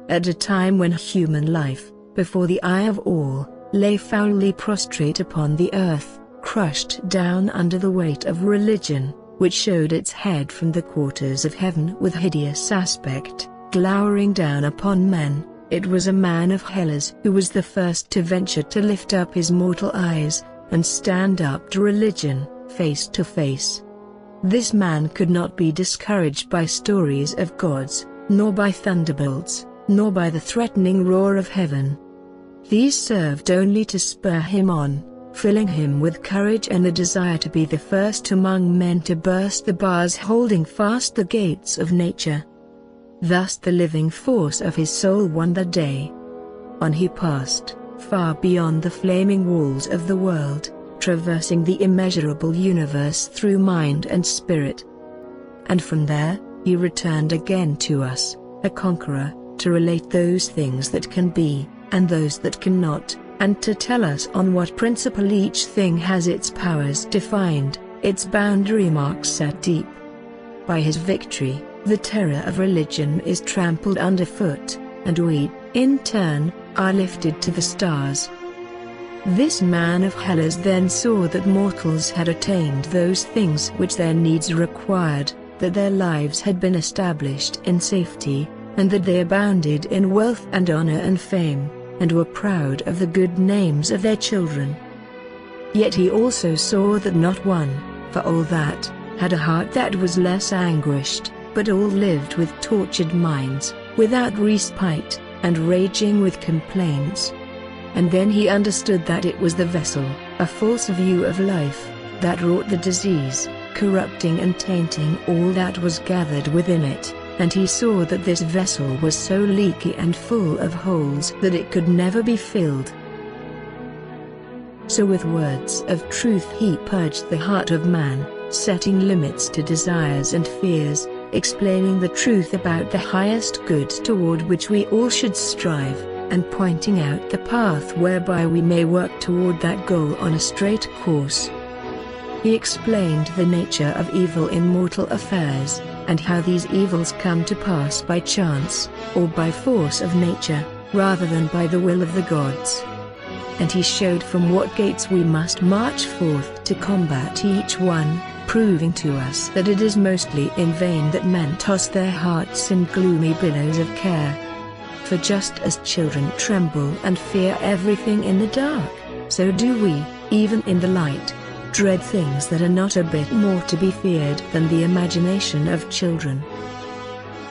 At a time when human life, before the eye of all, lay foully prostrate upon the earth, crushed down under the weight of religion, which showed its head from the quarters of heaven with hideous aspect, glowering down upon men, it was a man of Hellas who was the first to venture to lift up his mortal eyes, and stand up to religion, face to face. This man could not be discouraged by stories of gods, nor by thunderbolts, nor by the threatening roar of heaven. These served only to spur him on, filling him with courage and the desire to be the first among men to burst the bars holding fast the gates of nature. Thus the living force of his soul won the day. On he passed, far beyond the flaming walls of the world, traversing the immeasurable universe through mind and spirit. And from there, he returned again to us, a conqueror, to relate those things that can be, and those that cannot, and to tell us on what principle each thing has its powers defined, its boundary marks set deep. By his victory, the terror of religion is trampled underfoot, and we, in turn, are lifted to the stars. This man of Hellas then saw that mortals had attained those things which their needs required, that their lives had been established in safety, and that they abounded in wealth and honor and fame, and were proud of the good names of their children. Yet he also saw that not one, for all that, had a heart that was less anguished, but all lived with tortured minds, without respite, and raging with complaints. And then he understood that it was the vessel, a false view of life, that wrought the disease, corrupting and tainting all that was gathered within it. And he saw that this vessel was so leaky and full of holes that it could never be filled. So with words of truth he purged the heart of man, setting limits to desires and fears, explaining the truth about the highest good toward which we all should strive, and pointing out the path whereby we may work toward that goal on a straight course. He explained the nature of evil in mortal affairs, and how these evils come to pass by chance, or by force of nature, rather than by the will of the gods. And he showed from what gates we must march forth to combat each one, proving to us that it is mostly in vain that men toss their hearts in gloomy billows of care. For just as children tremble and fear everything in the dark, so do we, even in the light, dread things that are not a bit more to be feared than the imagination of children.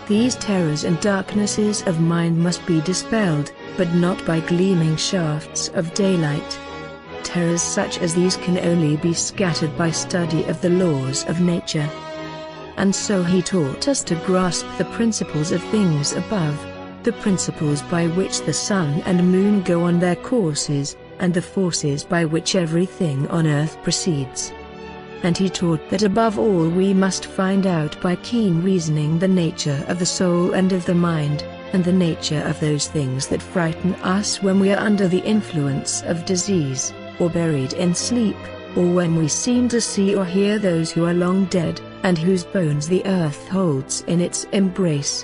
These terrors and darknesses of mind must be dispelled, but not by gleaming shafts of daylight. Terrors such as these can only be scattered by study of the laws of nature. And so he taught us to grasp the principles of things above, the principles by which the sun and moon go on their courses, and the forces by which everything on earth proceeds. And he taught that above all we must find out by keen reasoning the nature of the soul and of the mind, and the nature of those things that frighten us when we are under the influence of disease, or buried in sleep, or when we seem to see or hear those who are long dead, and whose bones the earth holds in its embrace.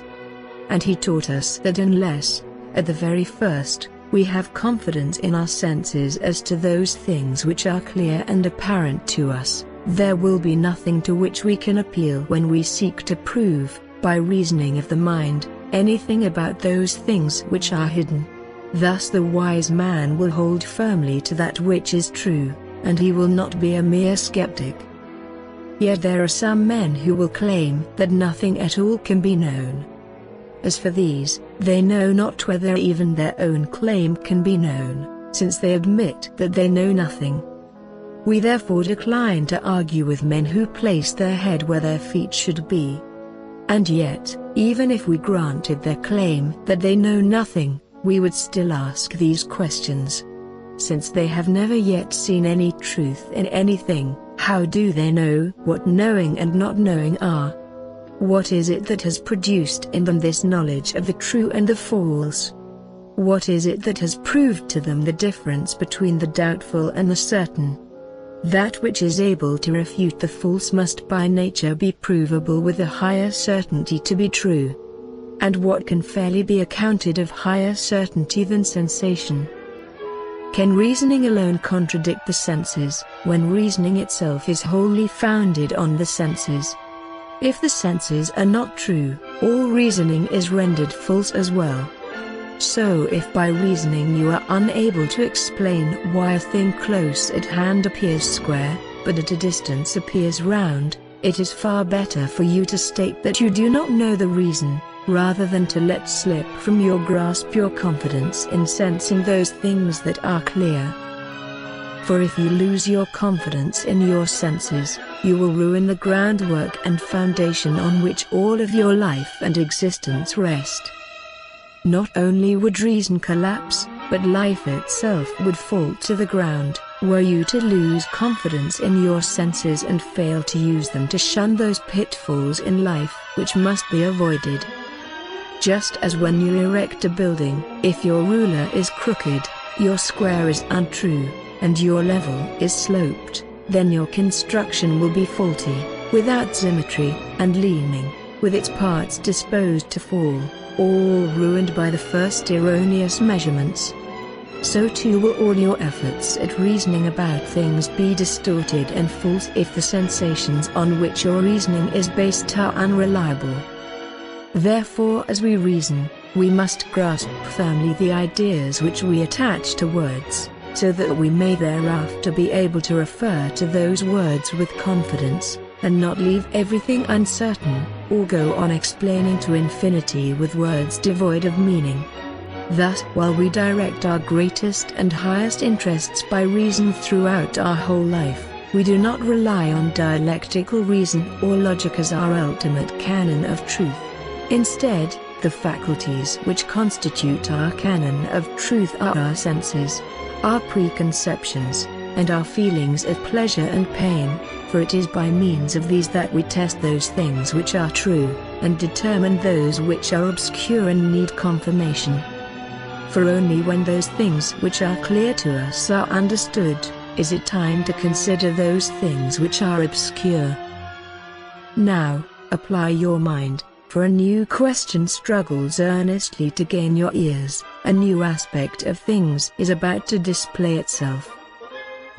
And he taught us that unless, at the very first, we have confidence in our senses as to those things which are clear and apparent to us, there will be nothing to which we can appeal when we seek to prove, by reasoning of the mind, anything about those things which are hidden. Thus the wise man will hold firmly to that which is true, and he will not be a mere skeptic. Yet there are some men who will claim that nothing at all can be known. As for these, they know not whether even their own claim can be known, since they admit that they know nothing. We therefore decline to argue with men who place their head where their feet should be. And yet, even if we granted their claim that they know nothing, we would still ask these questions. Since they have never yet seen any truth in anything, how do they know what knowing and not knowing are? What is it that has produced in them this knowledge of the true and the false? What is it that has proved to them the difference between the doubtful and the certain? That which is able to refute the false must by nature be provable with a higher certainty to be true. And what can fairly be accounted of higher certainty than sensation? Can reasoning alone contradict the senses, when reasoning itself is wholly founded on the senses? If the senses are not true, all reasoning is rendered false as well. So if by reasoning you are unable to explain why a thing close at hand appears square, but at a distance appears round, it is far better for you to state that you do not know the reason, rather than to let slip from your grasp your confidence in sensing those things that are clear. For if you lose your confidence in your senses, you will ruin the groundwork and foundation on which all of your life and existence rest. Not only would reason collapse, but life itself would fall to the ground, were you to lose confidence in your senses and fail to use them to shun those pitfalls in life which must be avoided. Just as when you erect a building, if your ruler is crooked, your square is untrue, and your level is sloped, then your construction will be faulty, without symmetry, and leaning, with its parts disposed to fall, all ruined by the first erroneous measurements. So too will all your efforts at reasoning about things be distorted and false if the sensations on which your reasoning is based are unreliable. Therefore, as we reason, we must grasp firmly the ideas which we attach to words, so that we may thereafter be able to refer to those words with confidence, and not leave everything uncertain, or go on explaining to infinity with words devoid of meaning. Thus, while we direct our greatest and highest interests by reason throughout our whole life, we do not rely on dialectical reason or logic as our ultimate canon of truth. Instead, the faculties which constitute our canon of truth are our senses, our preconceptions, and our feelings of pleasure and pain, for it is by means of these that we test those things which are true, and determine those which are obscure and need confirmation. For only when those things which are clear to us are understood, is it time to consider those things which are obscure. Now, apply your mind, for a new question struggles earnestly to gain your ears, a new aspect of things is about to display itself.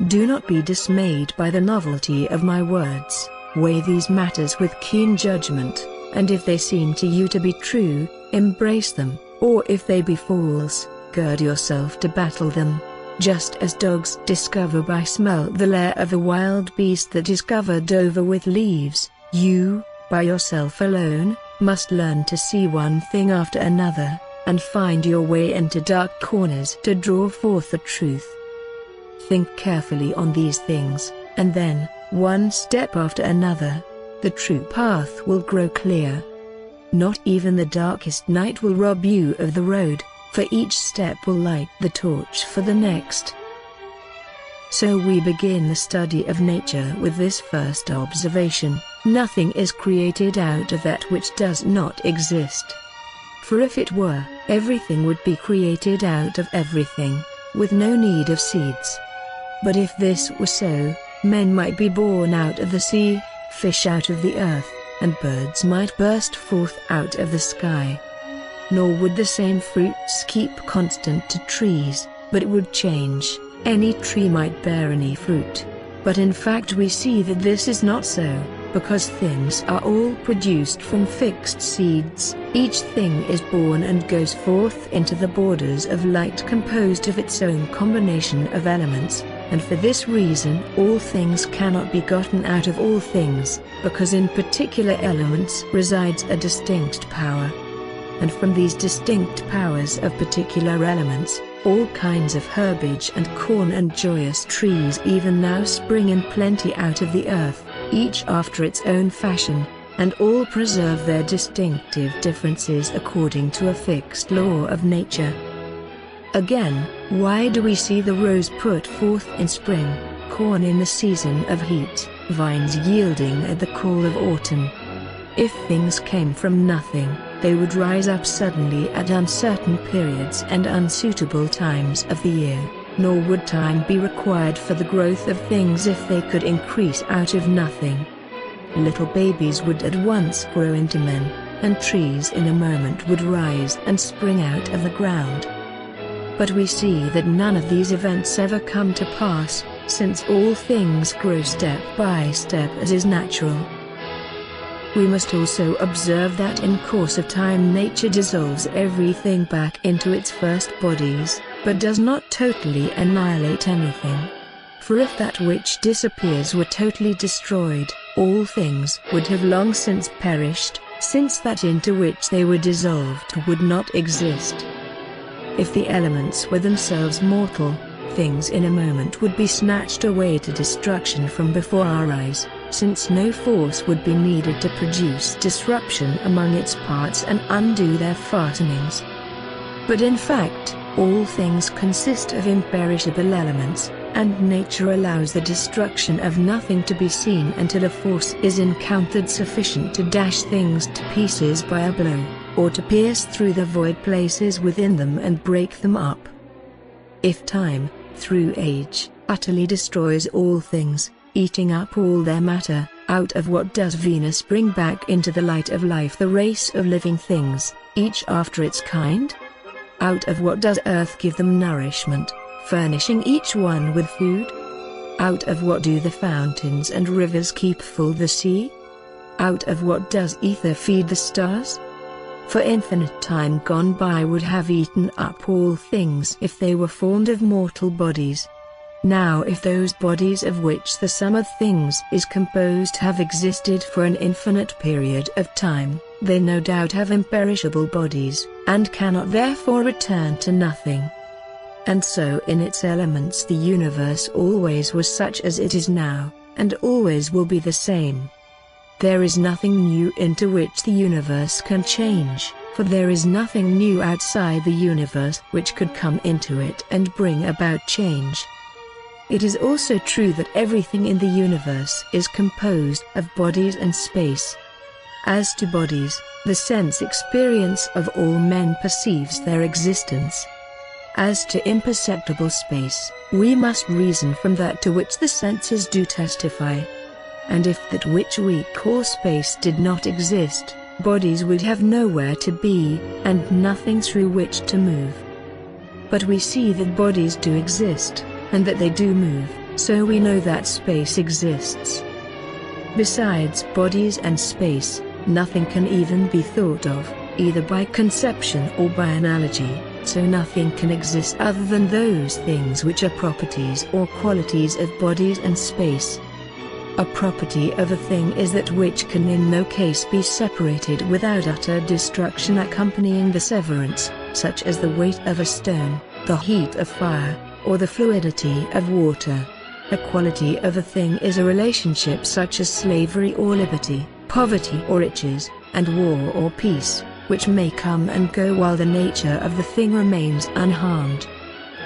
Do not be dismayed by the novelty of my words, weigh these matters with keen judgment, and if they seem to you to be true, embrace them, or if they be false, gird yourself to battle them. Just as dogs discover by smell the lair of a wild beast that is covered over with leaves, you, by yourself alone, must learn to see one thing after another, and find your way into dark corners to draw forth the truth. Think carefully on these things, and then, one step after another, the true path will grow clear. Not even the darkest night will rob you of the road, for each step will light the torch for the next. So we begin the study of nature with this first observation: nothing is created out of that which does not exist. For if it were, everything would be created out of everything, with no need of seeds. But if this were so, men might be born out of the sea, fish out of the earth, and birds might burst forth out of the sky. Nor would the same fruits keep constant to trees, but would change. Any tree might bear any fruit. But in fact we see that this is not so, because things are all produced from fixed seeds. Each thing is born and goes forth into the borders of light composed of its own combination of elements, and for this reason all things cannot be gotten out of all things, because in particular elements resides a distinct power. And from these distinct powers of particular elements, all kinds of herbage and corn and joyous trees even now spring in plenty out of the earth, each after its own fashion, and all preserve their distinctive differences according to a fixed law of nature. Again, why do we see the rose put forth in spring, corn in the season of heat, vines yielding at the call of autumn? If things came from nothing, they would rise up suddenly at uncertain periods and unsuitable times of the year, nor would time be required for the growth of things if they could increase out of nothing. Little babies would at once grow into men, and trees in a moment would rise and spring out of the ground. But we see that none of these events ever come to pass, since all things grow step by step as is natural. We must also observe that in course of time nature dissolves everything back into its first bodies, but does not totally annihilate anything. For if that which disappears were totally destroyed, all things would have long since perished, since that into which they were dissolved would not exist. If the elements were themselves mortal, things in a moment would be snatched away to destruction from before our eyes, since no force would be needed to produce disruption among its parts and undo their fastenings. But in fact, all things consist of imperishable elements, and nature allows the destruction of nothing to be seen until a force is encountered sufficient to dash things to pieces by a blow, or to pierce through the void places within them and break them up. If time, through age, utterly destroys all things, eating up all their matter, out of what does Venus bring back into the light of life the race of living things, each after its kind? Out of what does earth give them nourishment, furnishing each one with food? Out of what do the fountains and rivers keep full the sea? Out of what does ether feed the stars? For infinite time gone by would have eaten up all things if they were formed of mortal bodies. Now if those bodies of which the sum of things is composed have existed for an infinite period of time, they no doubt have imperishable bodies, and cannot therefore return to nothing. And so in its elements the universe always was such as it is now, and always will be the same. There is nothing new into which the universe can change, for there is nothing new outside the universe which could come into it and bring about change. It is also true that everything in the universe is composed of bodies and space. As to bodies, the sense experience of all men perceives their existence. As to imperceptible space, we must reason from that to which the senses do testify. And if that which we call space did not exist, bodies would have nowhere to be, and nothing through which to move. But we see that bodies do exist, and that they do move, so we know that space exists. Besides bodies and space, nothing can even be thought of, either by conception or by analogy, so nothing can exist other than those things which are properties or qualities of bodies and space. A property of a thing is that which can in no case be separated without utter destruction accompanying the severance, such as the weight of a stone, the heat of fire, or the fluidity of water. A quality of a thing is a relationship such as slavery or liberty, poverty or riches, and war or peace, which may come and go while the nature of the thing remains unharmed.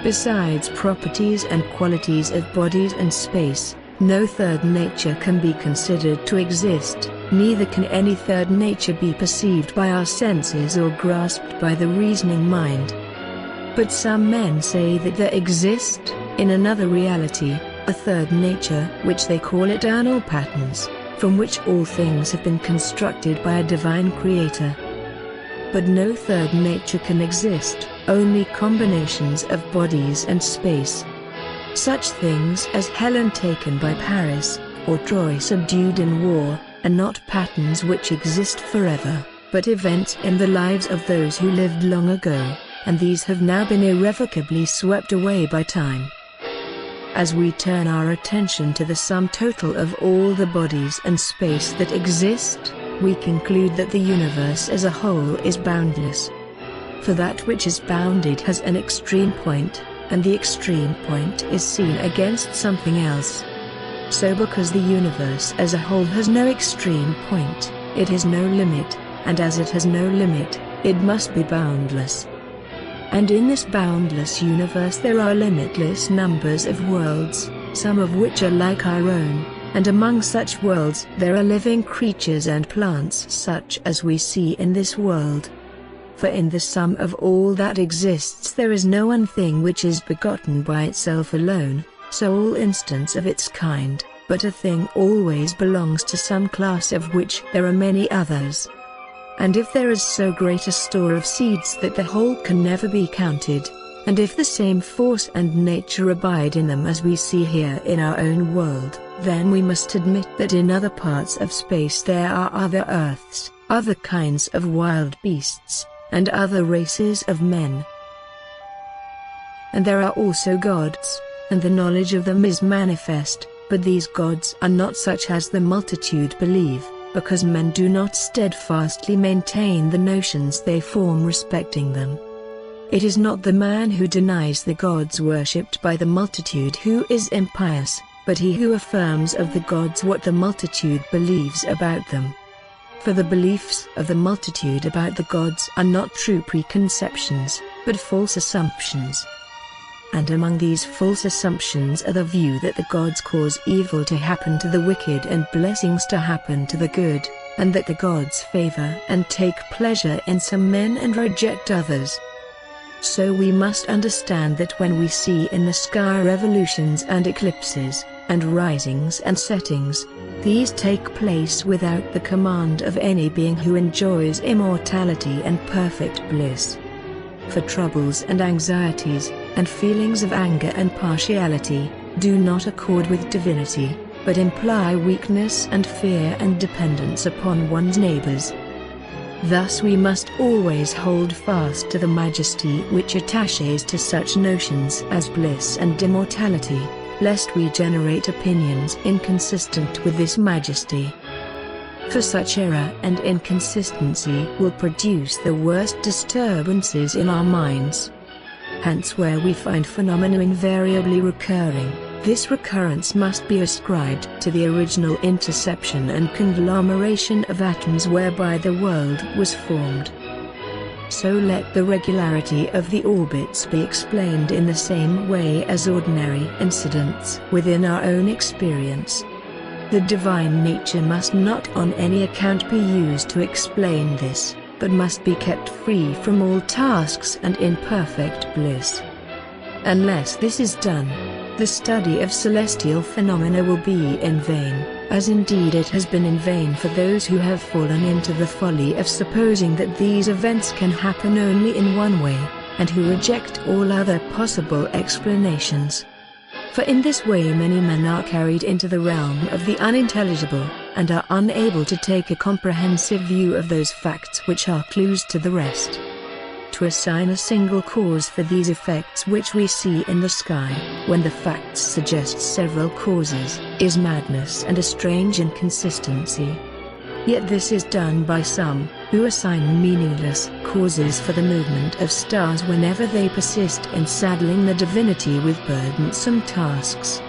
Besides properties and qualities of bodies and space, no third nature can be considered to exist, neither can any third nature be perceived by our senses or grasped by the reasoning mind. But some men say that there exists, in another reality, a third nature, which they call eternal patterns, from which all things have been constructed by a divine creator. But no third nature can exist, only combinations of bodies and space. Such things as Helen taken by Paris, or Troy subdued in war, are not patterns which exist forever, but events in the lives of those who lived long ago, and these have now been irrevocably swept away by time. As we turn our attention to the sum total of all the bodies and space that exist, we conclude that the universe as a whole is boundless. For that which is bounded has an extreme point, and the extreme point is seen against something else. So because the universe as a whole has no extreme point, it has no limit, and as it has no limit, it must be boundless. And in this boundless universe there are limitless numbers of worlds, some of which are like our own, and among such worlds there are living creatures and plants such as we see in this world. For in the sum of all that exists there is no one thing which is begotten by itself alone, so all instance of its kind, but a thing always belongs to some class of which there are many others. And if there is so great a store of seeds that the whole can never be counted, and if the same force and nature abide in them as we see here in our own world, then we must admit that in other parts of space there are other earths, other kinds of wild beasts, and other races of men. And there are also gods, and the knowledge of them is manifest, but these gods are not such as the multitude believe, because men do not steadfastly maintain the notions they form respecting them. It is not the man who denies the gods worshipped by the multitude who is impious, but he who affirms of the gods what the multitude believes about them. For the beliefs of the multitude about the gods are not true preconceptions, but false assumptions. And among these false assumptions are the view that the gods cause evil to happen to the wicked and blessings to happen to the good, and that the gods favor and take pleasure in some men and reject others. So we must understand that when we see in the sky revolutions and eclipses, and risings and settings, these take place without the command of any being who enjoys immortality and perfect bliss. For troubles and anxieties, and feelings of anger and partiality, do not accord with divinity, but imply weakness and fear and dependence upon one's neighbors. Thus we must always hold fast to the majesty which attaches to such notions as bliss and immortality, lest we generate opinions inconsistent with this majesty. For such error and inconsistency will produce the worst disturbances in our minds. Hence where we find phenomena invariably recurring, this recurrence must be ascribed to the original interception and conglomeration of atoms whereby the world was formed. So let the regularity of the orbits be explained in the same way as ordinary incidents within our own experience. The divine nature must not on any account be used to explain this, but must be kept free from all tasks and in perfect bliss. Unless this is done, the study of celestial phenomena will be in vain, as indeed it has been in vain for those who have fallen into the folly of supposing that these events can happen only in one way, and who reject all other possible explanations. For in this way many men are carried into the realm of the unintelligible, and are unable to take a comprehensive view of those facts which are clues to the rest. To assign a single cause for these effects which we see in the sky, when the facts suggest several causes, is madness and a strange inconsistency. Yet this is done by some, who assign meaningless causes for the movement of stars whenever they persist in saddling the divinity with burdensome tasks.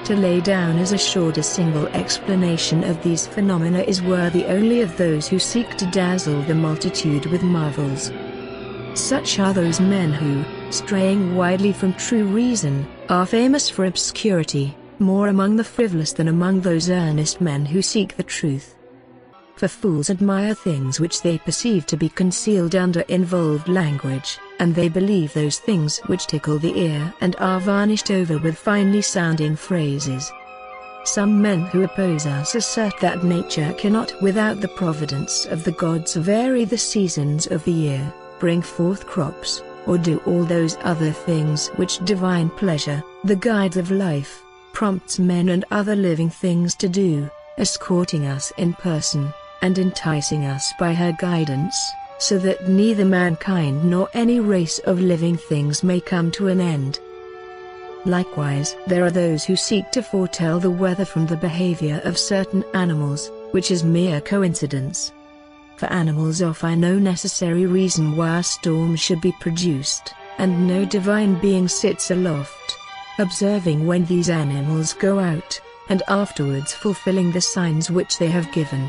To lay down as assured a single explanation of these phenomena is worthy only of those who seek to dazzle the multitude with marvels. Such are those men who, straying widely from true reason, are famous for obscurity, more among the frivolous than among those earnest men who seek the truth. For fools admire things which they perceive to be concealed under involved language, and they believe those things which tickle the ear and are varnished over with finely sounding phrases. Some men who oppose us assert that nature cannot without the providence of the gods vary the seasons of the year, bring forth crops, or do all those other things which divine pleasure, the guide of life, prompts men and other living things to do, escorting us in person, and enticing us by her guidance, so that neither mankind nor any race of living things may come to an end. Likewise, there are those who seek to foretell the weather from the behavior of certain animals, which is mere coincidence. For animals offer no necessary reason why a storm should be produced, and no divine being sits aloft, observing when these animals go out, and afterwards fulfilling the signs which they have given.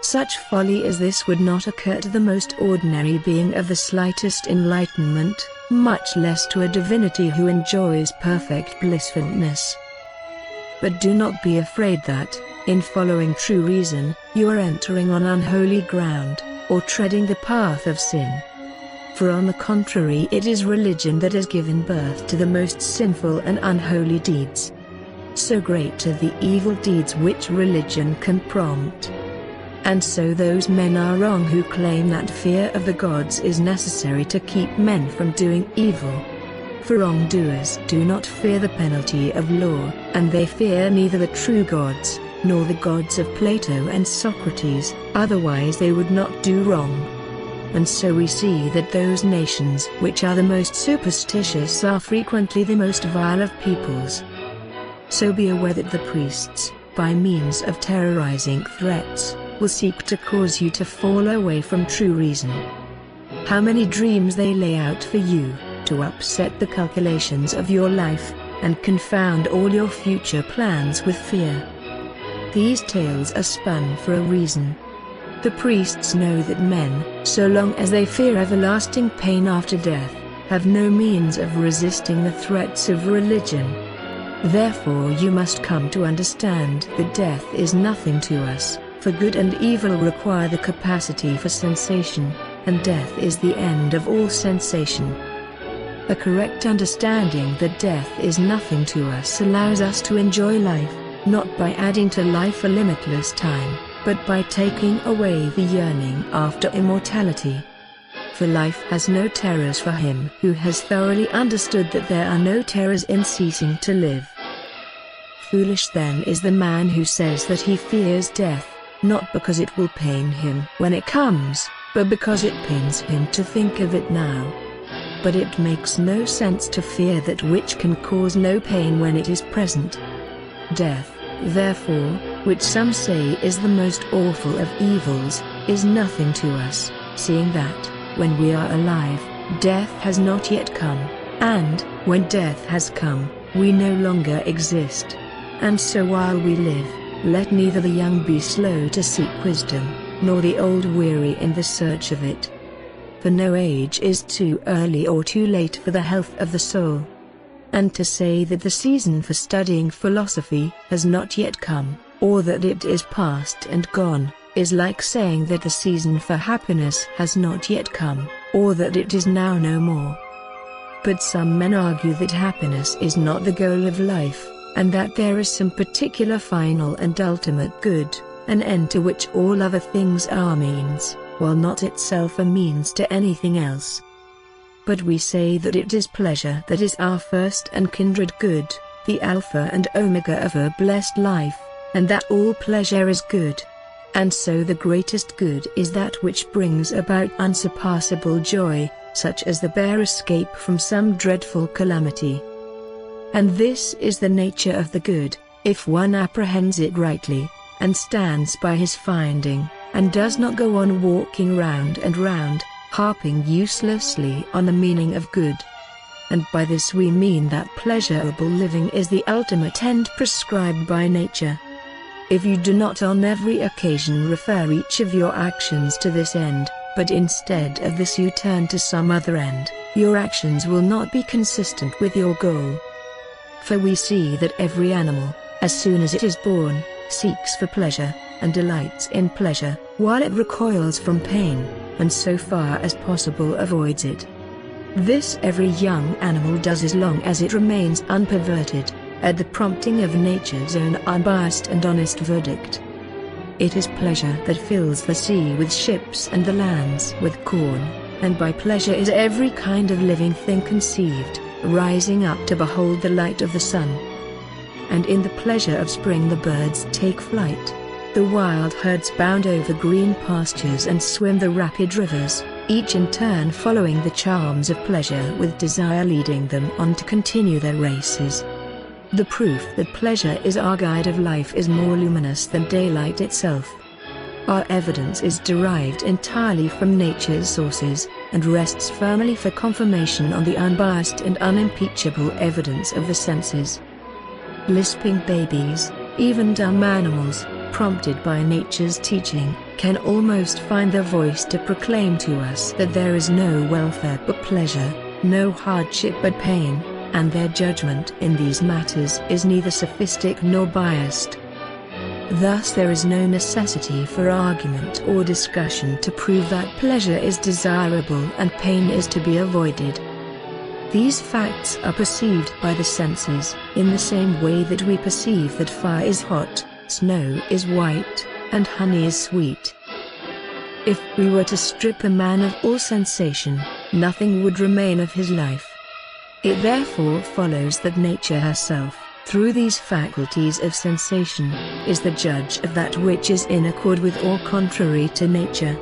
Such folly as this would not occur to the most ordinary being of the slightest enlightenment, much less to a divinity who enjoys perfect blissfulness. But do not be afraid that, in following true reason, you are entering on unholy ground, or treading the path of sin, For on the contrary, it is religion that has given birth to the most sinful and unholy deeds. So great are the evil deeds which religion can prompt. And so those men are wrong who claim that fear of the gods is necessary to keep men from doing evil. For wrongdoers do not fear the penalty of law, and they fear neither the true gods, nor the gods of Plato and Socrates, otherwise they would not do wrong. And so we see that those nations which are the most superstitious are frequently the most vile of peoples. So be aware that the priests, by means of terrorizing threats, will seek to cause you to fall away from true reason. How many dreams they lay out for you, to upset the calculations of your life, and confound all your future plans with fear. These tales are spun for a reason. The priests know that men, so long as they fear everlasting pain after death, have no means of resisting the threats of religion. Therefore you must come to understand that death is nothing to us, for good and evil require the capacity for sensation, and death is the end of all sensation. A correct understanding that death is nothing to us allows us to enjoy life, not by adding to life a limitless time, but by taking away the yearning after immortality. For life has no terrors for him who has thoroughly understood that there are no terrors in ceasing to live. Foolish then is the man who says that he fears death, not because it will pain him when it comes, but because it pains him to think of it now. But it makes no sense to fear that which can cause no pain when it is present. Death, therefore, which some say is the most awful of evils, is nothing to us, seeing that, when we are alive, death has not yet come, and, when death has come, we no longer exist. And so while we live, let neither the young be slow to seek wisdom, nor the old weary in the search of it. For no age is too early or too late for the health of the soul. And to say that the season for studying philosophy has not yet come, or that it is past and gone, is like saying that the season for happiness has not yet come, or that it is now no more. But some men argue that happiness is not the goal of life, and that there is some particular final and ultimate good, an end to which all other things are means, while not itself a means to anything else. But we say that it is pleasure that is our first and kindred good, the alpha and omega of a blessed life, and that all pleasure is good. And so the greatest good is that which brings about unsurpassable joy, such as the bare escape from some dreadful calamity. And this is the nature of the good, if one apprehends it rightly, and stands by his finding, and does not go on walking round and round, harping uselessly on the meaning of good. And by this we mean that pleasurable living is the ultimate end prescribed by nature. If you do not on every occasion refer each of your actions to this end, but instead of this you turn to some other end, your actions will not be consistent with your goal. For we see that every animal, as soon as it is born, seeks for pleasure, and delights in pleasure, while it recoils from pain, and so far as possible avoids it. This every young animal does as long as it remains unperverted, at the prompting of nature's own unbiased and honest verdict. It is pleasure that fills the sea with ships and the lands with corn, and by pleasure is every kind of living thing conceived, rising up to behold the light of the sun. And in the pleasure of spring the birds take flight, the wild herds bound over green pastures and swim the rapid rivers, each in turn following the charms of pleasure with desire leading them on to continue their races. The proof that pleasure is our guide of life is more luminous than daylight itself. Our evidence is derived entirely from nature's sources, and rests firmly for confirmation on the unbiased and unimpeachable evidence of the senses. Lisping babies, even dumb animals, prompted by nature's teaching, can almost find their voice to proclaim to us that there is no welfare but pleasure, no hardship but pain, and their judgment in these matters is neither sophistic nor biased. Thus there is no necessity for argument or discussion to prove that pleasure is desirable and pain is to be avoided. These facts are perceived by the senses, in the same way that we perceive that fire is hot, snow is white, and honey is sweet. If we were to strip a man of all sensation, nothing would remain of his life. It therefore follows that nature herself, through these faculties of sensation, is the judge of that which is in accord with or contrary to nature.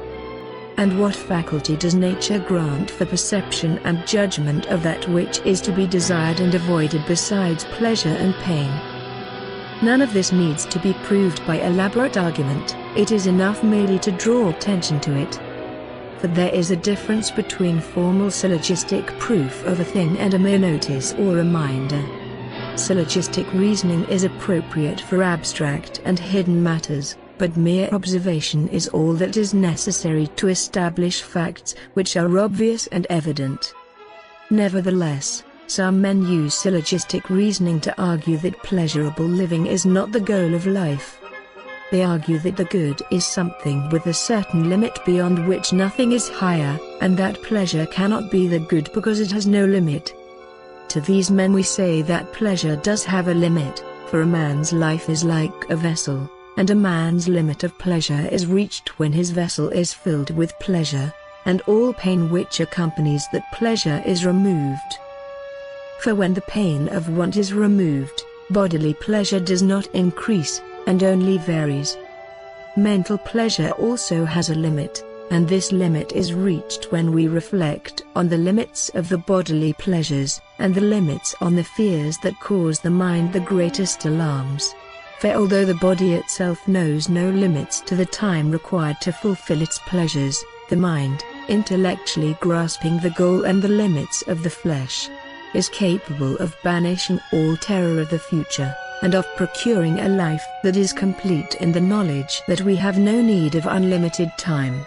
And what faculty does nature grant for perception and judgment of that which is to be desired and avoided besides pleasure and pain? None of this needs to be proved by elaborate argument, it is enough merely to draw attention to it. For there is a difference between formal syllogistic proof of a thing and a mere notice or reminder. Syllogistic reasoning is appropriate for abstract and hidden matters, but mere observation is all that is necessary to establish facts which are obvious and evident. Nevertheless, some men use syllogistic reasoning to argue that pleasurable living is not the goal of life. They argue that the good is something with a certain limit beyond which nothing is higher, and that pleasure cannot be the good because it has no limit. To these men we say that pleasure does have a limit, for a man's life is like a vessel, and a man's limit of pleasure is reached when his vessel is filled with pleasure, and all pain which accompanies that pleasure is removed. For when the pain of want is removed, bodily pleasure does not increase, and only varies. Mental pleasure also has a limit, and this limit is reached when we reflect on the limits of the bodily pleasures, and the limits on the fears that cause the mind the greatest alarms. For although the body itself knows no limits to the time required to fulfill its pleasures, the mind, intellectually grasping the goal and the limits of the flesh, is capable of banishing all terror of the future, and of procuring a life that is complete in the knowledge that we have no need of unlimited time.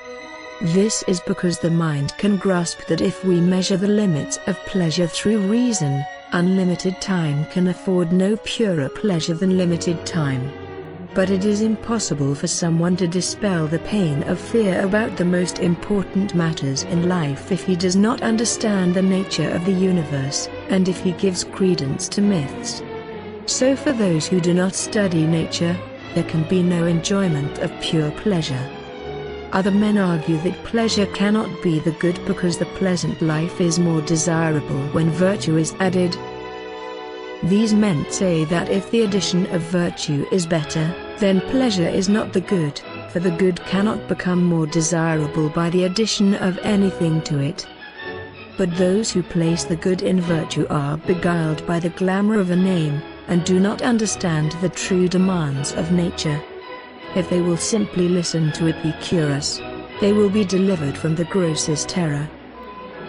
This is because the mind can grasp that if we measure the limits of pleasure through reason, unlimited time can afford no purer pleasure than limited time. But it is impossible for someone to dispel the pain of fear about the most important matters in life if he does not understand the nature of the universe, and if he gives credence to myths. So for those who do not study nature, there can be no enjoyment of pure pleasure. Other men argue that pleasure cannot be the good because the pleasant life is more desirable when virtue is added. These men say that if the addition of virtue is better, then pleasure is not the good, for the good cannot become more desirable by the addition of anything to it. But those who place the good in virtue are beguiled by the glamour of a name, and do not understand the true demands of nature. If they will simply listen to Epicurus, they will be delivered from the grossest terror.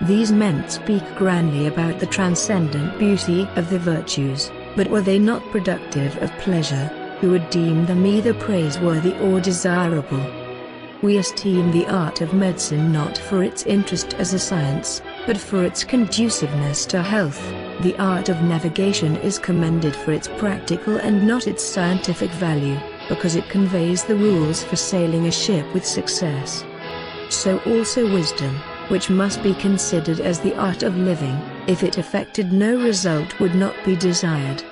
These men speak grandly about the transcendent beauty of the virtues, but were they not productive of pleasure, who would deem them either praiseworthy or desirable? We esteem the art of medicine not for its interest as a science, but for its conduciveness to health. The art of navigation is commended for its practical and not its scientific value, because it conveys the rules for sailing a ship with success. So also wisdom, which must be considered as the art of living, if it effected no result would not be desired.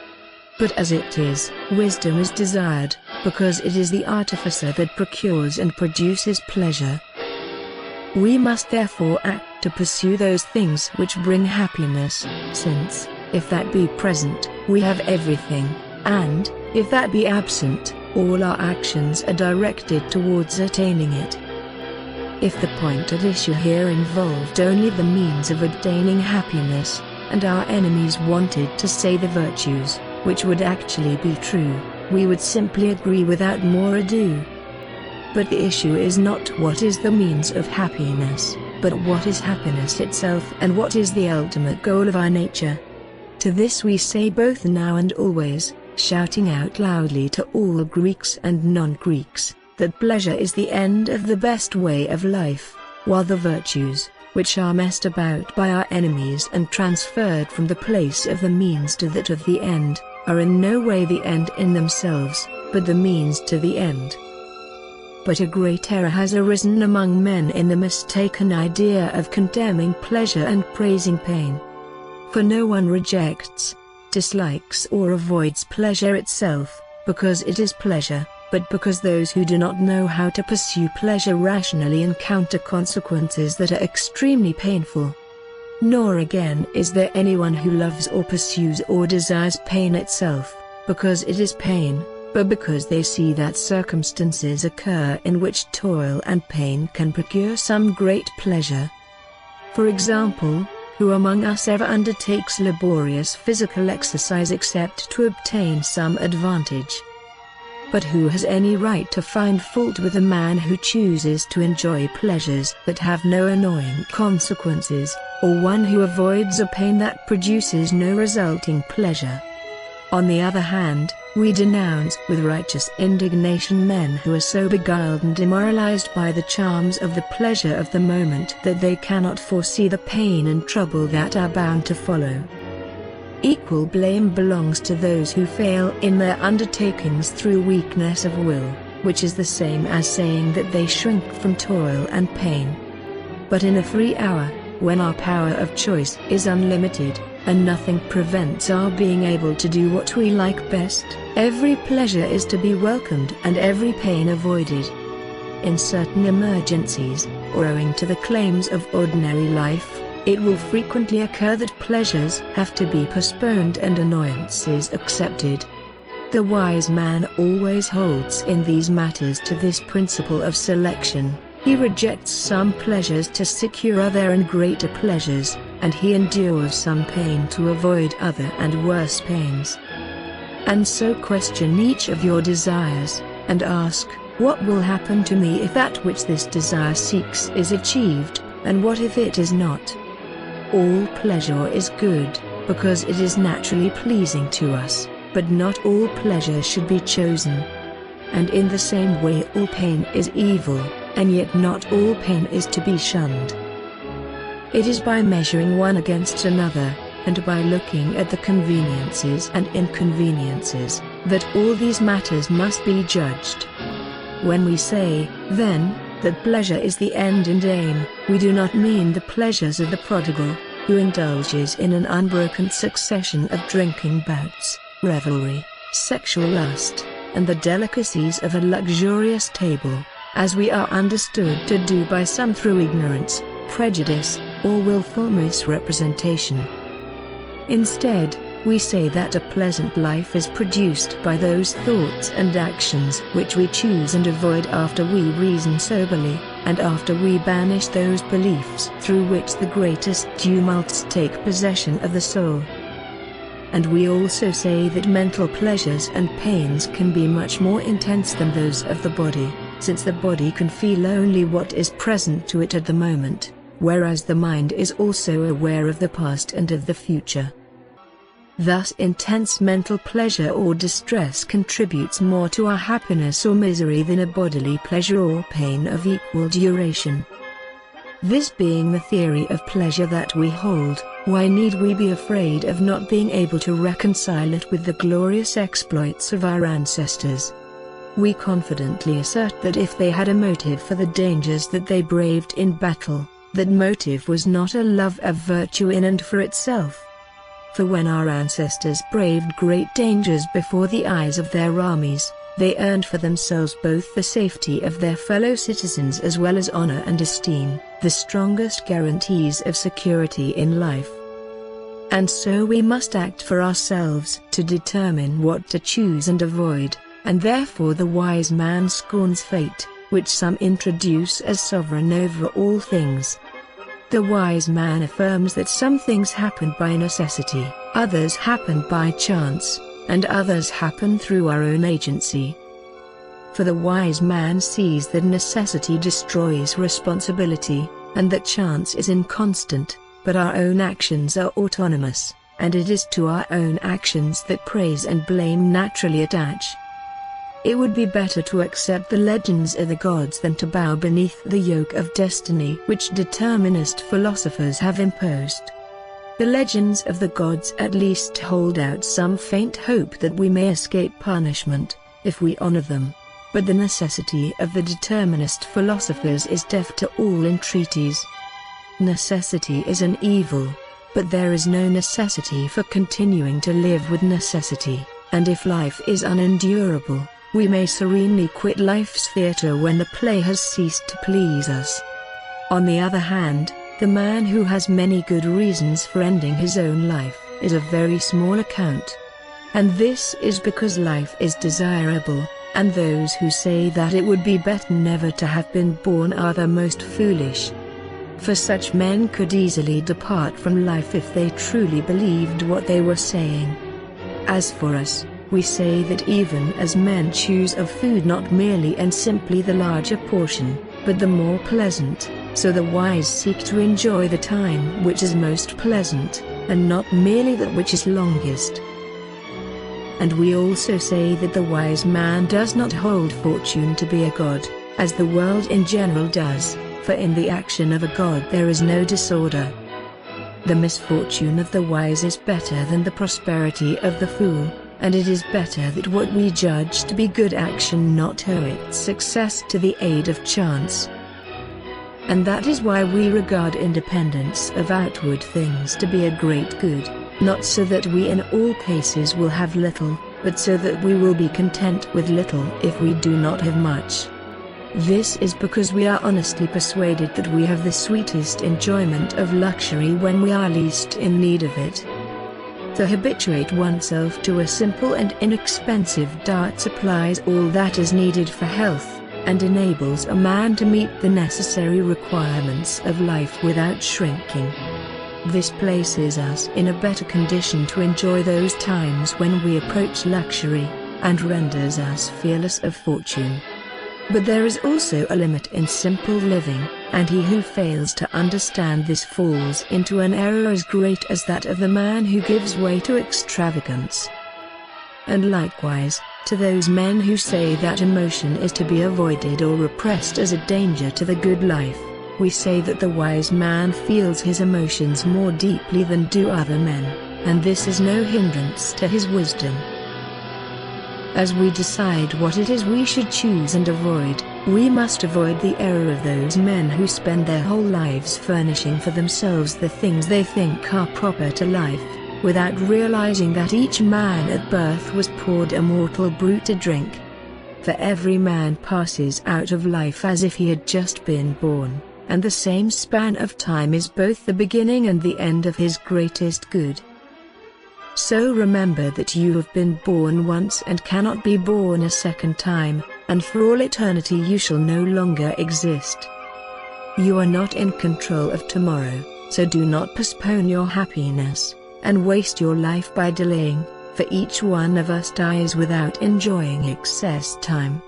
But as it is, wisdom is desired, because it is the artificer that procures and produces pleasure. We must therefore act to pursue those things which bring happiness, since, if that be present, we have everything, and, if that be absent, all our actions are directed towards attaining it. If the point at issue here involved only the means of obtaining happiness, and our enemies wanted to say the virtues, which would actually be true, we would simply agree without more ado. But the issue is not what is the means of happiness, but what is happiness itself and what is the ultimate goal of our nature. To this we say both now and always, shouting out loudly to all Greeks and non-Greeks, that pleasure is the end of the best way of life, while the virtues, which are messed about by our enemies and transferred from the place of the means to that of the end, are in no way the end in themselves, but the means to the end. But a great error has arisen among men in the mistaken idea of condemning pleasure and praising pain. For no one rejects, dislikes or avoids pleasure itself, because it is pleasure, but because those who do not know how to pursue pleasure rationally encounter consequences that are extremely painful. Nor again is there anyone who loves or pursues or desires pain itself, because it is pain, but because they see that circumstances occur in which toil and pain can procure some great pleasure. For example, who among us ever undertakes laborious physical exercise except to obtain some advantage? But who has any right to find fault with a man who chooses to enjoy pleasures that have no annoying consequences, or one who avoids a pain that produces no resulting pleasure? On the other hand, we denounce with righteous indignation men who are so beguiled and demoralized by the charms of the pleasure of the moment that they cannot foresee the pain and trouble that are bound to follow. Equal blame belongs to those who fail in their undertakings through weakness of will, which is the same as saying that they shrink from toil and pain. But in a free hour, when our power of choice is unlimited, and nothing prevents our being able to do what we like best, every pleasure is to be welcomed and every pain avoided. In certain emergencies, or owing to the claims of ordinary life, it will frequently occur that pleasures have to be postponed and annoyances accepted. The wise man always holds in these matters to this principle of selection. He rejects some pleasures to secure other and greater pleasures, and he endures some pain to avoid other and worse pains. And so question each of your desires, and ask, what will happen to me if that which this desire seeks is achieved, and what if it is not? All pleasure is good, because it is naturally pleasing to us, but not all pleasure should be chosen. And in the same way all pain is evil, and yet not all pain is to be shunned. It is by measuring one against another, and by looking at the conveniences and inconveniences, that all these matters must be judged. When we say, then, that pleasure is the end and aim, we do not mean the pleasures of the prodigal, who indulges in an unbroken succession of drinking bouts, revelry, sexual lust, and the delicacies of a luxurious table, as we are understood to do by some through ignorance, prejudice, or willful misrepresentation. Instead, we say that a pleasant life is produced by those thoughts and actions which we choose and avoid after we reason soberly, and after we banish those beliefs through which the greatest tumults take possession of the soul. And we also say that mental pleasures and pains can be much more intense than those of the body, since the body can feel only what is present to it at the moment, whereas the mind is also aware of the past and of the future. Thus intense mental pleasure or distress contributes more to our happiness or misery than a bodily pleasure or pain of equal duration. This being the theory of pleasure that we hold, why need we be afraid of not being able to reconcile it with the glorious exploits of our ancestors? We confidently assert that if they had a motive for the dangers that they braved in battle, that motive was not a love of virtue in and for itself. For when our ancestors braved great dangers before the eyes of their armies, they earned for themselves both the safety of their fellow citizens as well as honor and esteem, the strongest guarantees of security in life. And so we must act for ourselves to determine what to choose and avoid, and therefore the wise man scorns fate, which some introduce as sovereign over all things. The wise man affirms that some things happen by necessity, others happen by chance, and others happen through our own agency. For the wise man sees that necessity destroys responsibility, and that chance is inconstant, but our own actions are autonomous, and it is to our own actions that praise and blame naturally attach. It would be better to accept the legends of the gods than to bow beneath the yoke of destiny which determinist philosophers have imposed. The legends of the gods at least hold out some faint hope that we may escape punishment, if we honor them. But the necessity of the determinist philosophers is deaf to all entreaties. Necessity is an evil, but there is no necessity for continuing to live with necessity, and if life is unendurable, we may serenely quit life's theater when the play has ceased to please us. On the other hand, the man who has many good reasons for ending his own life is of very small account. And this is because life is desirable, and those who say that it would be better never to have been born are the most foolish. For such men could easily depart from life if they truly believed what they were saying. As for us, we say that even as men choose of food not merely and simply the larger portion, but the more pleasant, so the wise seek to enjoy the time which is most pleasant, and not merely that which is longest. And we also say that the wise man does not hold fortune to be a god, as the world in general does, for in the action of a god there is no disorder. The misfortune of the wise is better than the prosperity of the fool, and it is better that what we judge to be good action not owe its success to the aid of chance. And that is why we regard independence of outward things to be a great good, not so that we in all cases will have little, but so that we will be content with little if we do not have much. This is because we are honestly persuaded that we have the sweetest enjoyment of luxury when we are least in need of it. To habituate oneself to a simple and inexpensive diet supplies all that is needed for health, and enables a man to meet the necessary requirements of life without shrinking. This places us in a better condition to enjoy those times when we approach luxury, and renders us fearless of fortune. But there is also a limit in simple living, and he who fails to understand this falls into an error as great as that of the man who gives way to extravagance. And likewise, to those men who say that emotion is to be avoided or repressed as a danger to the good life, we say that the wise man feels his emotions more deeply than do other men, and this is no hindrance to his wisdom. As we decide what it is we should choose and avoid, we must avoid the error of those men who spend their whole lives furnishing for themselves the things they think are proper to life, without realizing that each man at birth was poured a mortal brew to drink. For every man passes out of life as if he had just been born, and the same span of time is both the beginning and the end of his greatest good. So remember that you have been born once and cannot be born a second time, and for all eternity you shall no longer exist. You are not in control of tomorrow, so do not postpone your happiness, and waste your life by delaying, for each one of us dies without enjoying excess time.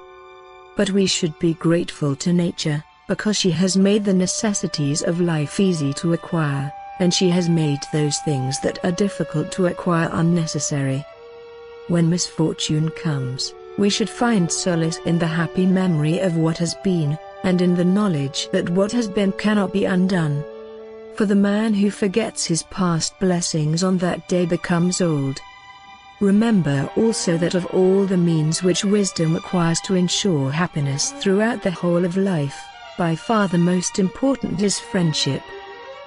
But we should be grateful to nature, because she has made the necessities of life easy to acquire, and she has made those things that are difficult to acquire unnecessary. When misfortune comes, we should find solace in the happy memory of what has been, and in the knowledge that what has been cannot be undone. For the man who forgets his past blessings on that day becomes old. Remember also that of all the means which wisdom acquires to ensure happiness throughout the whole of life, by far the most important is friendship.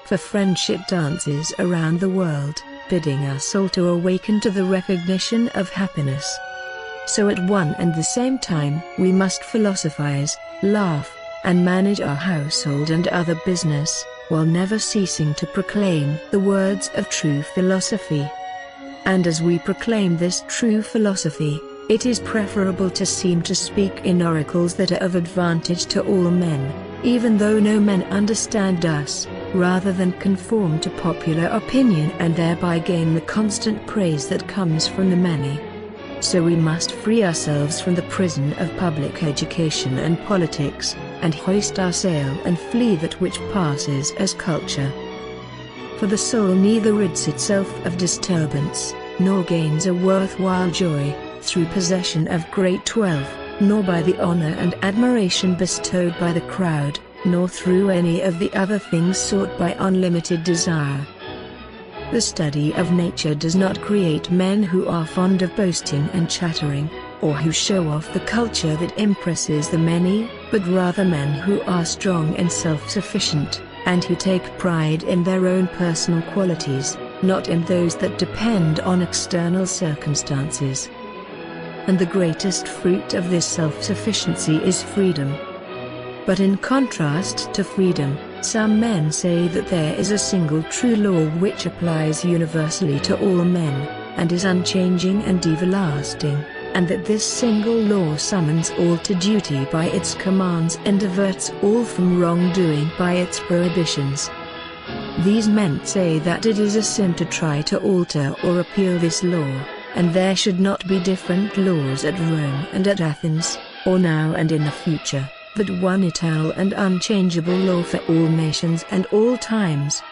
For friendship dances around the world, bidding us all to awaken to the recognition of happiness. So at one and the same time, we must philosophize, laugh, and manage our household and other business, while never ceasing to proclaim the words of true philosophy. And as we proclaim this true philosophy, it is preferable to seem to speak in oracles that are of advantage to all men, even though no men understand us, rather than conform to popular opinion and thereby gain the constant praise that comes from the many. So we must free ourselves from the prison of public education and politics, and hoist our sail and flee that which passes as culture. For the soul neither rids itself of disturbance, nor gains a worthwhile joy, through possession of great wealth, nor by the honor and admiration bestowed by the crowd, nor through any of the other things sought by unlimited desire. The study of nature does not create men who are fond of boasting and chattering, or who show off the culture that impresses the many, but rather men who are strong and self-sufficient, and who take pride in their own personal qualities, not in those that depend on external circumstances. And the greatest fruit of this self-sufficiency is freedom. But in contrast to freedom, some men say that there is a single true law which applies universally to all men, and is unchanging and everlasting, and that this single law summons all to duty by its commands and averts all from wrongdoing by its prohibitions. These men say that it is a sin to try to alter or repeal this law, and there should not be different laws at Rome and at Athens, or now and in the future, but one eternal and unchangeable law for all nations and all times.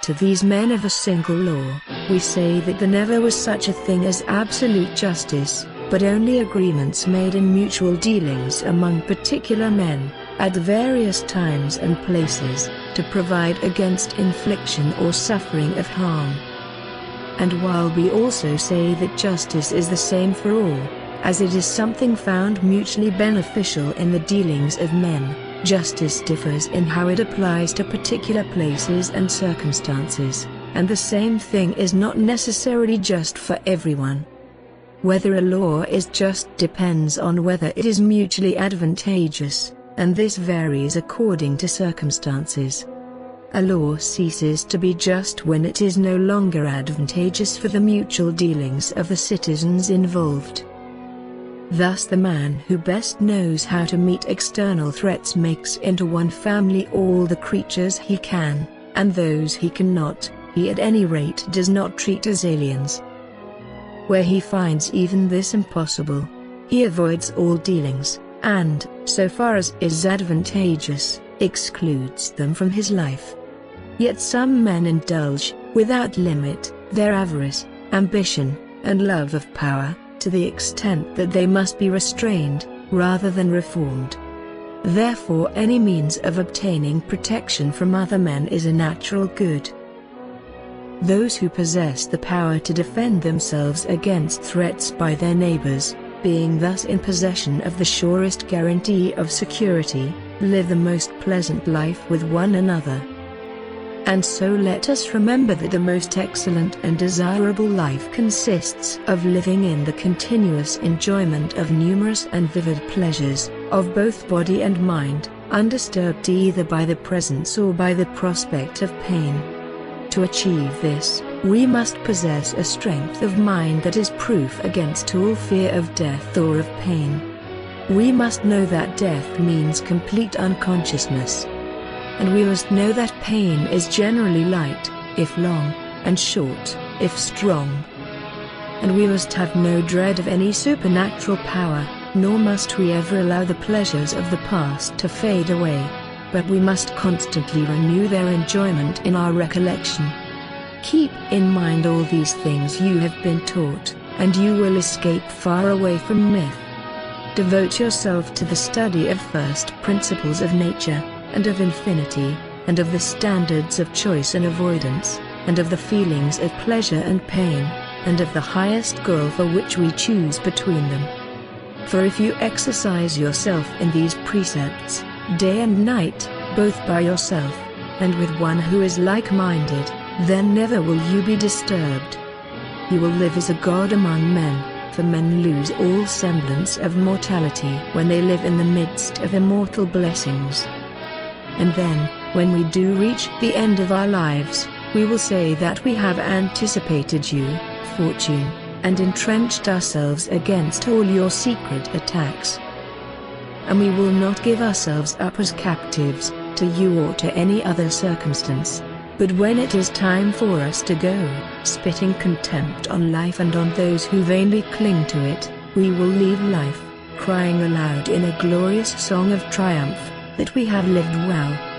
To these men of a single law, we say that there never was such a thing as absolute justice, but only agreements made in mutual dealings among particular men, at various times and places, to provide against infliction or suffering of harm. And while we also say that justice is the same for all, as it is something found mutually beneficial in the dealings of men, justice differs in how it applies to particular places and circumstances, and the same thing is not necessarily just for everyone. Whether a law is just depends on whether it is mutually advantageous, and this varies according to circumstances. A law ceases to be just when it is no longer advantageous for the mutual dealings of the citizens involved. Thus the man who best knows how to meet external threats makes into one family all the creatures he can, and those he cannot, he at any rate does not treat as aliens. Where he finds even this impossible, he avoids all dealings, and, so far as is advantageous, excludes them from his life. Yet some men indulge, without limit, their avarice, ambition, and love of power, to the extent that they must be restrained, rather than reformed. Therefore any means of obtaining protection from other men is a natural good. Those who possess the power to defend themselves against threats by their neighbors, being thus in possession of the surest guarantee of security, live the most pleasant life with one another. And so let us remember that the most excellent and desirable life consists of living in the continuous enjoyment of numerous and vivid pleasures, of both body and mind, undisturbed either by the presence or by the prospect of pain. To achieve this, we must possess a strength of mind that is proof against all fear of death or of pain. We must know that death means complete unconsciousness. And we must know that pain is generally light, if long, and short, if strong. And we must have no dread of any supernatural power, nor must we ever allow the pleasures of the past to fade away, but we must constantly renew their enjoyment in our recollection. Keep in mind all these things you have been taught, and you will escape far away from myth. Devote yourself to the study of first principles of nature, and of infinity, and of the standards of choice and avoidance, and of the feelings of pleasure and pain, and of the highest goal for which we choose between them. For if you exercise yourself in these precepts, day and night, both by yourself, and with one who is like-minded, then never will you be disturbed. You will live as a god among men, for men lose all semblance of mortality when they live in the midst of immortal blessings. And then, when we do reach the end of our lives, we will say that we have anticipated you, fortune, and entrenched ourselves against all your secret attacks. And we will not give ourselves up as captives, to you or to any other circumstance, but when it is time for us to go, spitting contempt on life and on those who vainly cling to it, we will leave life, crying aloud in a glorious song of triumph, that we have lived well.